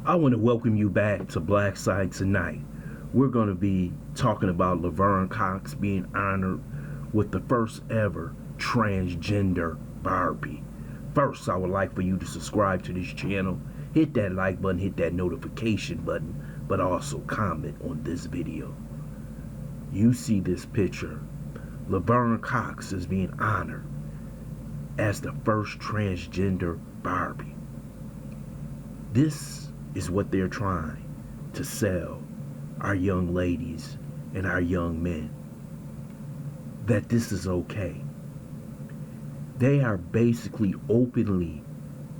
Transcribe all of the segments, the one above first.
I want to welcome you back to BLACKSITE tonight. We're going to be talking about Laverne Cox being honored with the first ever Transgender Barbie. First, I would like for you to subscribe to this channel, hit that like button, hit that notification button, but also comment on this video. You see this picture. Laverne Cox is being honored as the first transgender Barbie. This is what they're trying to sell our young ladies and our young men, that this is okay. They are basically openly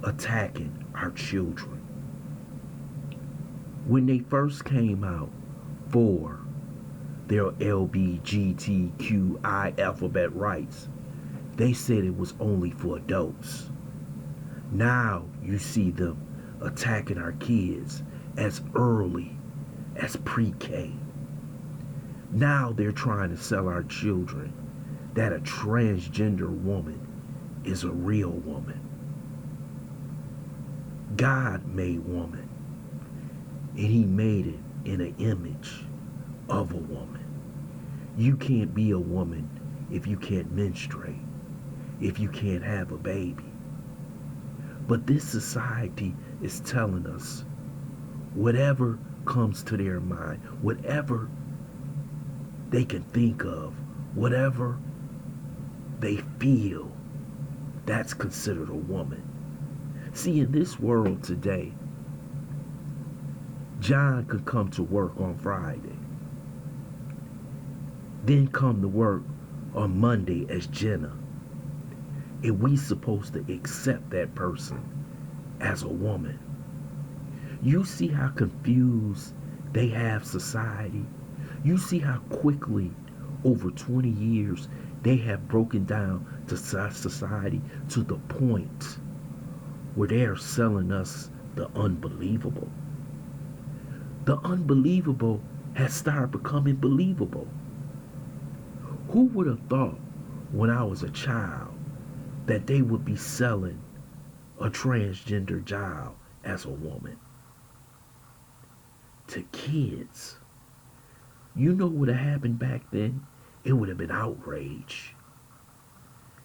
attacking our children. When they first came out for their LGBTQI alphabet rights, they said it was only for adults. Now you see them attacking our kids as early as pre-K. Now they're trying to sell our children that a transgender woman is a real woman. God made woman, and he made it in an image of a woman. You can't be a woman if you can't menstruate, if you can't have a baby. But this society is telling us whatever comes to their mind, whatever they can think of, whatever they feel, that's considered a woman. See, in this world today, John could come to work on Friday, then come to work on Monday as Jenna, and we supposed to accept that person as a woman. You see how confused they have society. You see how quickly over 20 years they have broken down to society to the point where they are selling us the unbelievable. The unbelievable has started becoming believable. Who would have thought when I was a child that they would be selling a transgender child as a woman to kids? You know what would have happened back then? It would have been outrage.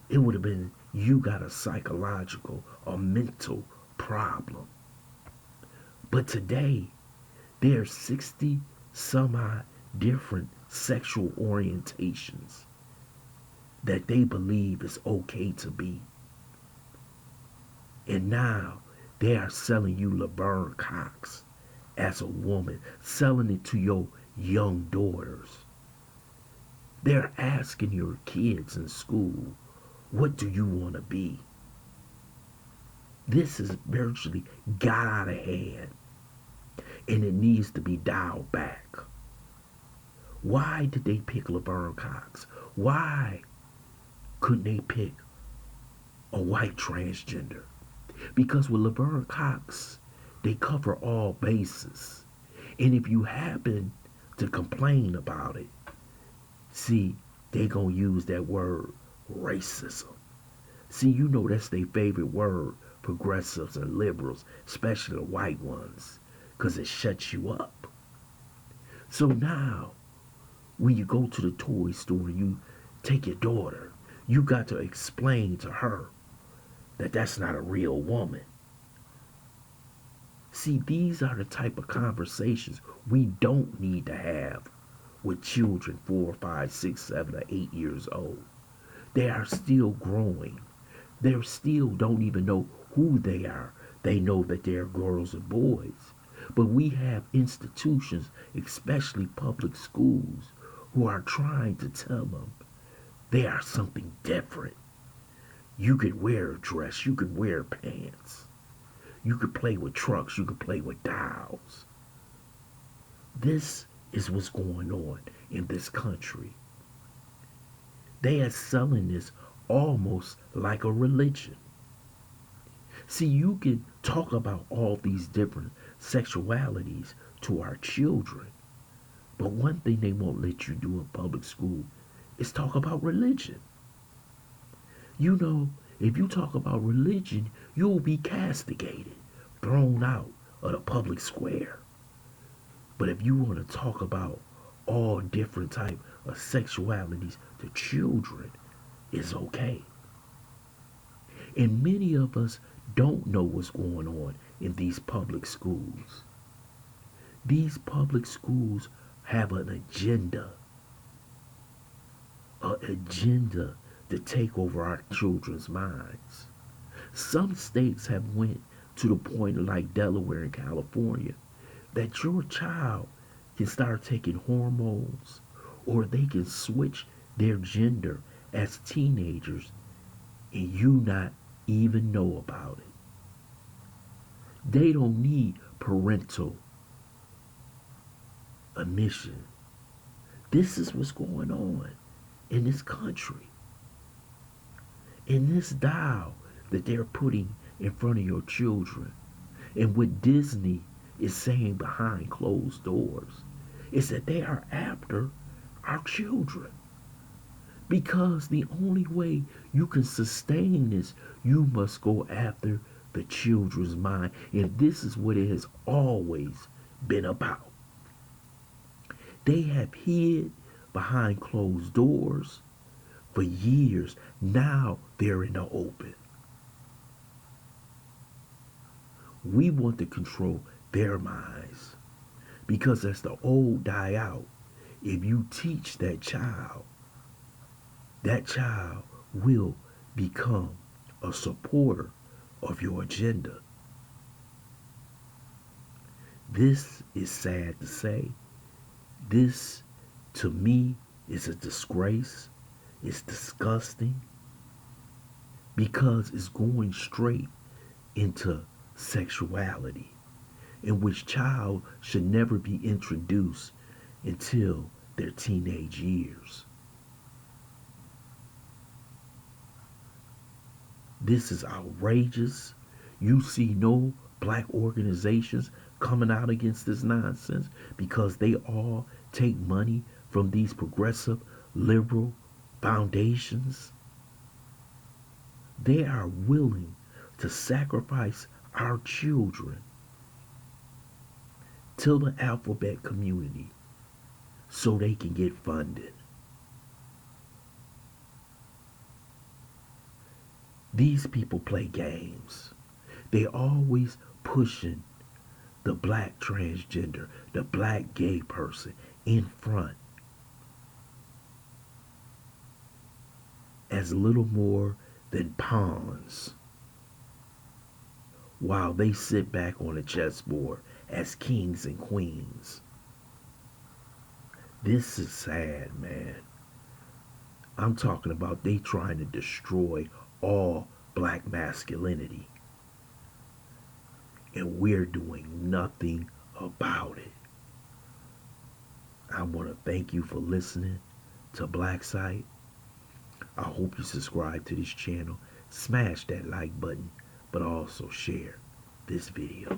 It would have been, you got a psychological or mental problem. But today, there are 60 some odd different sexual orientations that they believe is okay to be. And now they are selling you Laverne Cox as a woman, selling it to your young daughters. They're asking your kids in school, what do you want to be? This is virtually got out of hand, and it needs to be dialed back. Why did they pick Laverne Cox? Why couldn't they pick a white transgender? Because with Laverne Cox, they cover all bases. And if you happen to complain about it, see, they gonna use that word racism. See, you know that's their favorite word, progressives and liberals, especially the white ones, because it shuts you up. So now, when you go to the toy store, you take your daughter, you got to explain to her that that's not a real woman. See, these are the type of conversations we don't need to have with children 4, 5, 6, 7, or 8 years old. They are still growing. They still don't even know who they are. They know that they're girls and boys. But we have institutions, especially public schools, who are trying to tell them they are something different. You could wear a dress, you could wear pants, you could play with trucks, you could play with dolls. This is what's going on in this country. They are selling this almost like a religion. See, you can talk about all these different sexualities to our children, but one thing they won't let you do in public school is talk about religion. You know, if you talk about religion, you'll be castigated, thrown out of the public square. But if you want to talk about all different type of sexualities to children, it's okay. And many of us don't know what's going on in these public schools. These public schools have an agenda to take over our children's minds. Some states have went to the point like Delaware and California that your child can start taking hormones or they can switch their gender as teenagers and you not even know about it. They don't need parental admission. This is what's going on in this country. In this dial that they're putting in front of your children. And what Disney is saying behind closed doors is that they are after our children. Because the only way you can sustain this, you must go after the children's mind. And this is what it has always been about. They have hid behind closed doors for years. Now they're in the open. We want to control their minds because as the old die out, if you teach that child will become a supporter of your agenda. This is sad to say. This, to me, is a disgrace. It's disgusting because it's going straight into sexuality, in which child should never be introduced until their teenage years. This is outrageous. You see no black organizations coming out against this nonsense because they all take money from these progressive liberal foundations. They are willing to sacrifice our children to the alphabet community so they can get funded. These people play games. They always pushing the black transgender, the black gay person in front as little more than pawns while they sit back on a chessboard as kings and queens. This is sad, man. I'm talking about they trying to destroy all black masculinity. And we're doing nothing about it. I want to thank you for listening to BLACKSITE. I hope you subscribe to this channel. Smash that like button, but also share this video.